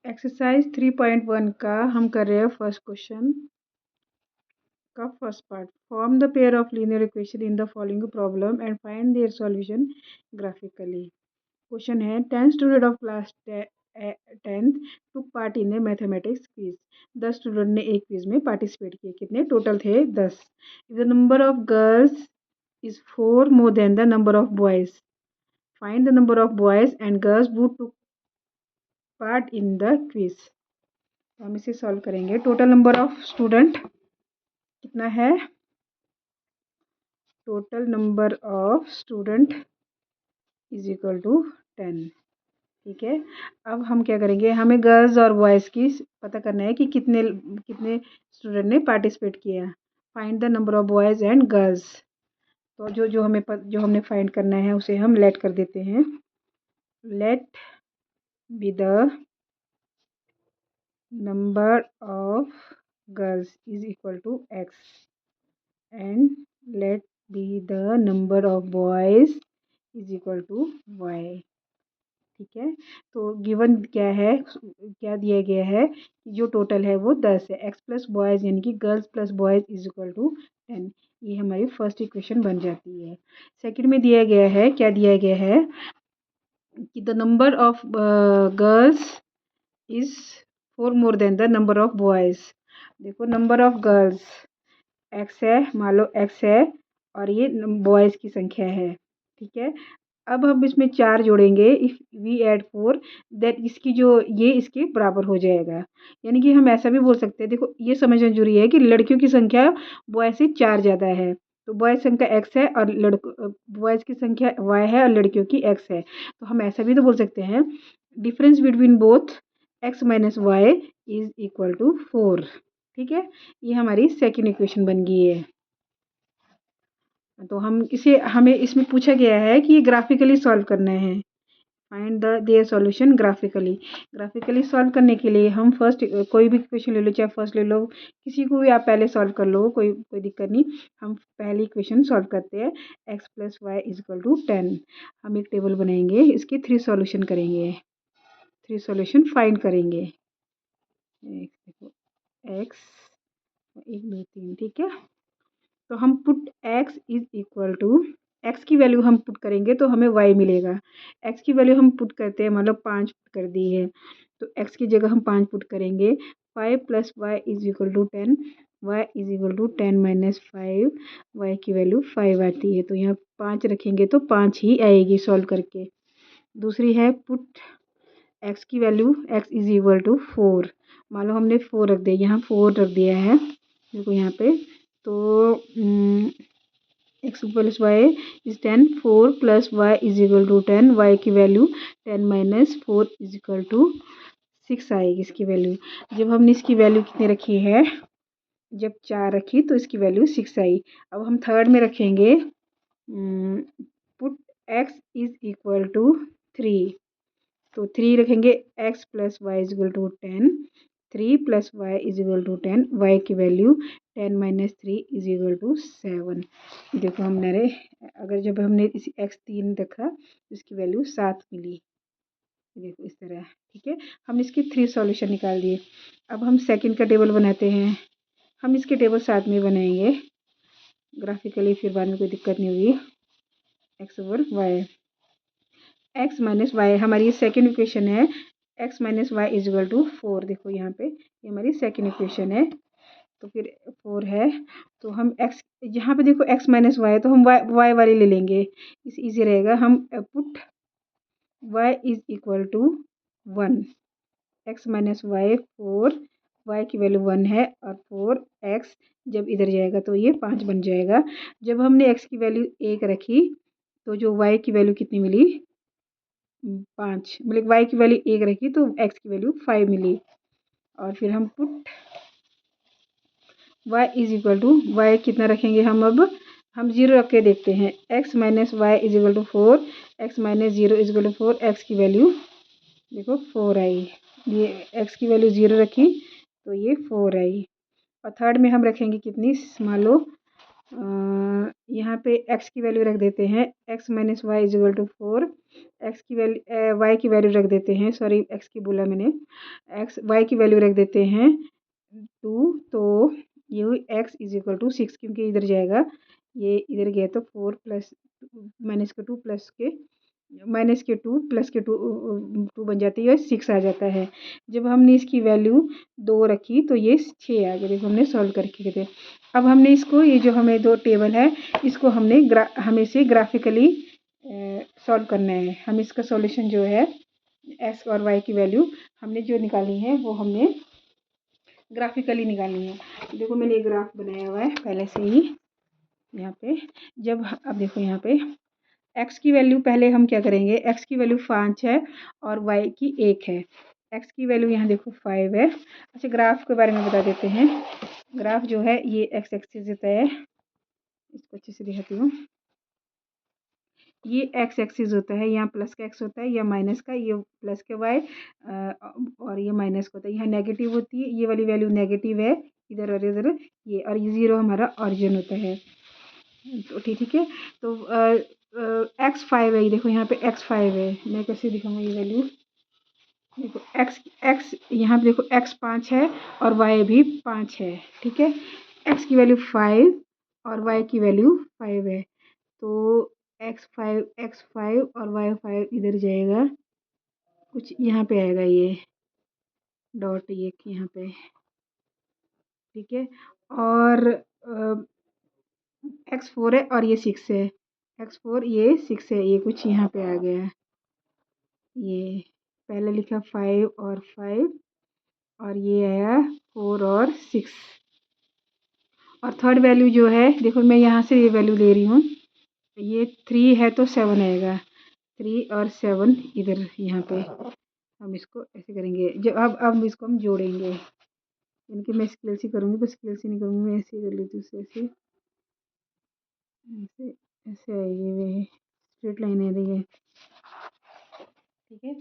Exercise 3.1 का हम कर रहे हैं फर्स्ट क्वेश्चन का first part. Form the pair of linear equation in the following problem and find their solution graphically. Question है 10 student of class 10th took part in A mathematics quiz. 10 student ने एक quiz में participate किए। कितने total थे? 10। The number of girls is 4 more than the number of boys. Find the number of boys and girls who took part in the quiz. तो हम इसे solve करेंगे। टोटल नंबर ऑफ स्टूडेंट कितना है? Total number of student is equal to 10। ठीक है, अब हम क्या करेंगे, हमें गर्ल्स और बॉयज़ की पता करना है कि कितने कितने स्टूडेंट ने पार्टिसिपेट किया। Find the number of boys and girls. तो जो हमने फाइंड करना है उसे हम लेट कर देते हैं। Let be the number of girls is equal to x and let be the number of boys is equal to y। ठीक है, तो गिवन क्या है, क्या दिया गया है कि जो टोटल है वो 10 है। x प्लस बॉयज़ यानी कि girls plus boys is equal to 10। ये हमारी फर्स्ट इक्वेशन बन जाती है। सेकंड में दिया गया है, क्या दिया गया है कि the number of girls is 4 more than the number of boys. देखो नंबर ऑफ गर्ल्स एक्स है, मान लो एक्स है और ये बॉयज़ की संख्या है। ठीक है, अब हम इसमें 4 जोड़ेंगे। इफ़ वी ऐड 4 दैट इसकी जो ये इसके बराबर हो जाएगा। यानी कि हम ऐसा भी बोल सकते हैं, देखो ये समझना जरूरी है कि लड़कियों की संख्या बॉयज़ से 4 ज़्यादा है, तो बॉयज़ संख्या एक्स है और बॉयज़ की संख्या वाई है और लड़कियों की एक्स है। तो हम ऐसा भी तो बोल सकते हैं difference between both x minus y is equal to 4। ठीक है, ये हमारी सेकेंड इक्वेशन बन गई है। तो हमें इसमें पूछा गया है कि ये ग्राफिकली सॉल्व करना है। Find the their solution graphically. Graphically solve करने के लिए हम फर्स्ट कोई भी इक्वेशन ले लो, चाहे फर्स्ट ले लो, किसी को भी आप पहले सॉल्व कर लो, कोई दिक्कत नहीं। हम पहली इक्वेशन सॉल्व करते हैं, x plus y is equal to 10। हम एक टेबल बनाएंगे, इसके 3 सॉल्यूशन करेंगे, 3 सॉल्यूशन फाइंड करेंगे। देखो एक्स 1 2 3। ठीक है, तो हम put x is equal to x की वैल्यू हम पुट करेंगे तो हमें y मिलेगा। x की वैल्यू हम पुट करते हैं, मतलब 5 पुट कर दी है, तो x की जगह हम 5 पुट करेंगे। 5 plus y is equal to 10। y is equal to 10 minus 5। y की वैल्यू 5 आती है, तो यहाँ 5 रखेंगे तो 5 ही आएगी सॉल्व करके। दूसरी है पुट x की value x is equal to 4। मान लो हमने 4 रख दिया, यहाँ 4 रख दिया है, देखो यहाँ पे। तो x plus y is 10। 4 plus y is equal to 10। Y की value 10 minus 4 is equal to 6 आएगी इसकी वैल्यू। जब हमने इसकी वैल्यू कितनी रखी है, जब 4 रखी तो इसकी वैल्यू 6 आई। अब हम थर्ड में रखेंगे put x is equal to 3। तो 3 रखेंगे, x plus y is equal to 10। 3 plus y is equal to 10। Y की value 10 minus 3 is equal to 7। देखो हमने अगर जब हमने इस एक्स 3 रखा तो इसकी वैल्यू 7 मिली। देखो इस तरह। ठीक है, हम इसके 3 सॉल्यूशन निकाल दिए। अब हम सेकंड का टेबल बनाते हैं। हम इसके टेबल साथ में बनाएंगे ग्राफिकली, फिर बाद में कोई दिक्कत नहीं होगी। X over y, x minus y हमारी सेकेंड इक्वेशन है। X minus y is equal to 4। देखो यहाँ पे ये हमारी सेकेंड इक्वेशन है, तो फिर 4 है। तो हम एक्स, यहाँ पे देखो एक्स माइनस वाई, तो हम वाई वाली ले लेंगे, इस ईजी रहेगा। हम put y is equal to 1। X minus y 4, y की वैल्यू 1 है और 4 एक्स जब इधर जाएगा तो ये 5 बन जाएगा। जब हमने एक्स की वैल्यू 1 रखी तो जो वाई की वैल्यू कितनी मिली, 5। मतलब वाई की वैल्यू 1 रखी तो एक्स की वैल्यू 5 मिली। और फिर हम put y is equal to, y कितना रखेंगे अब हम 0 रख के देखते हैं। x minus y is equal to 4। X minus 0 is equal to 4। X की वैल्यू देखो 4 आई। ये x की वैल्यू 0 रखी तो ये 4 आई। और थर्ड में हम रखेंगे कितनी, मान लो यहाँ पे x की वैल्यू रख देते हैं, x minus y is equal to 4। X की वैल्यू y की वैल्यू रख देते हैं, सॉरी x की बोला मैंने, y की वैल्यू रख देते हैं 2। तो ये हुई x इज इक्वल टू 6, क्योंकि इधर जाएगा, ये इधर गया तो 4 प्लस माइनस के 2 प्लस के माइनस के 2 प्लस के 2 बन जाती है, 6 आ जाता है। जब हमने इसकी वैल्यू 2 रखी तो ये 6 आ गया, देखो हमने सॉल्व करके थे। अब हमने इसको, ये जो हमें दो टेबल है, इसको हमें इसे ग्राफिकली सॉल्व करना है। हम इसका सॉल्यूशन जो है एक्स और वाई की वैल्यू हमने जो निकाली है वो हमने ग्राफिकली निकालनी है। देखो मैंने एक ग्राफ बनाया हुआ है पहले से ही यहाँ पे। अब देखो यहाँ पे एक्स की वैल्यू पहले हम क्या करेंगे, एक्स की वैल्यू 5 है और वाई की 1 है। एक्स की वैल्यू यहाँ देखो 5 है। अच्छा, ग्राफ के बारे में बता देते हैं। ग्राफ जो है ये एक्स एक्सिस देता है, इसको अच्छे से दिखाती हूँ। ये एक्स एक्सिस होता है, यहाँ प्लस का एक्स होता है, या माइनस का, ये प्लस के वाई और ये माइनस का होता है। यहाँ नेगेटिव होती है, ये वाली वैल्यू नेगेटिव है इधर और इधर, ये और ये 0 हमारा ऑरिजिन होता है। तो ठीक है, तो एक्स 5 है, ये देखो यहाँ पे एक्स 5 है। मैं कैसे दिखाऊंगा ये वैल्यू, देखो एक्स एक्स यहाँ पे देखो एक्स 5 है और वाई भी 5 है। ठीक है, एक्स की वैल्यू 5 और वाई की वैल्यू 5 है। तो एक्स 5 और वाई 5 इधर जाएगा, कुछ यहाँ पे आएगा ये डॉट, ये यहाँ पे। ठीक है, और x4 है और ये 6 है, x4 ये 6 है, ये कुछ यहाँ पे आ गया। ये पहले लिखा 5 और 5 और ये आया 4 और 6। और थर्ड वैल्यू जो है, देखो मैं यहाँ से ये वैल्यू ले रही हूँ, ये 3 है तो 7 आएगा, 3 और 7 इधर यहाँ पे। हम इसको ऐसे करेंगे, जब अब इसको हम जोड़ेंगे, यानी कि मैं स्केल से करूँगी, पर स्केल से नहीं करूँगी, मैं ऐसे कर लेती हूँ, ऐसे ऐसे ऐसे आएगी, वे स्ट्रेट लाइन आ रही है। ठीक है,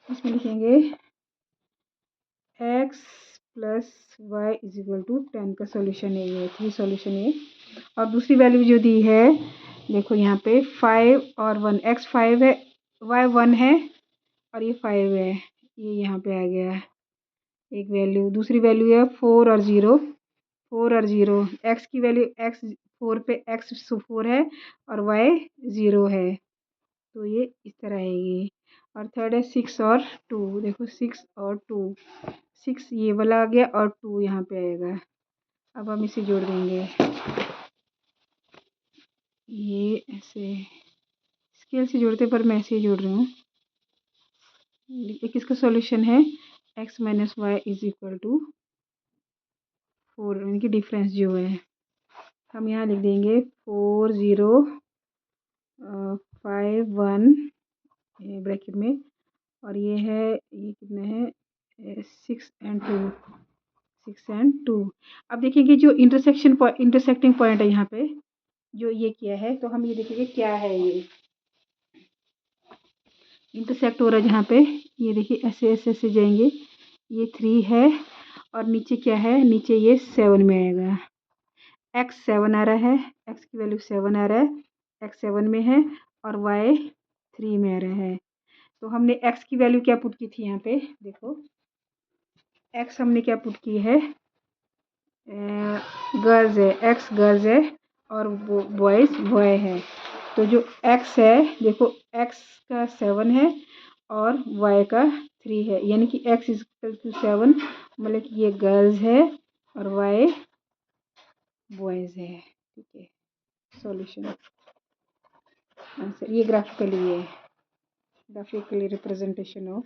इसमें लिखेंगे x plus y is equal to 10 का सॉल्यूशन है ये, 3 सॉल्यूशन है। और दूसरी वैल्यू जो दी है, देखो यहाँ पे 5 और 1, x 5 है, y 1 है और ये 5 है, ये यहाँ पे आ गया एक वैल्यू। दूसरी वैल्यू है 4 और 0, 4 और 0, x की वैल्यू x 4 पे x 4 है और y 0 है, तो ये इस तरह आएगी। और थर्ड है 6 और 2, देखो 6 और 2, 6 ये वाला आ गया और 2 यहाँ पे आएगा। अब हम इसे जोड़ देंगे, ये ऐसे स्केल से जोड़ते, पर मैं ऐसे ही जोड़ रही हूँ। एक इसका सॉल्यूशन है x minus y is equal to 4, इनकी डिफरेंस जो है हम यहाँ लिख देंगे 4 0 5 1 ब्रैकेट में, और ये है, ये कितना है 6 एंड 2। अब देखेंगे जो इंटरसेक्टिंग पॉइंट है यहाँ पे जो ये किया है, तो हम ये देखेंगे क्या है, ये इंटरसेक्ट हो रहा है जहाँ पे, ये देखिए ऐसे ऐसे ऐसे जाएंगे, ये 3 है और नीचे क्या है, नीचे ये 7 में आएगा। x 7 आ रहा है, x की वैल्यू 7 आ रहा है, x 7 में है और y 3 में आ रहा है। तो हमने x की वैल्यू क्या पुट की थी यहाँ पे, देखो x हमने क्या पुट की है, गर्ल्स है, x गर्ल्स है और बॉयज़ बॉय है। तो जो x है, देखो x का 7 है और y का 3 है, यानी कि x इज इक्वल टू 7, मतलब कि ये गर्ल्स है और y बॉयज़ है। ठीक है, सॉल्यूशन आंसर, ये ग्राफिकली है, ग्राफिकली रिप्रेजेंटेशन ऑफ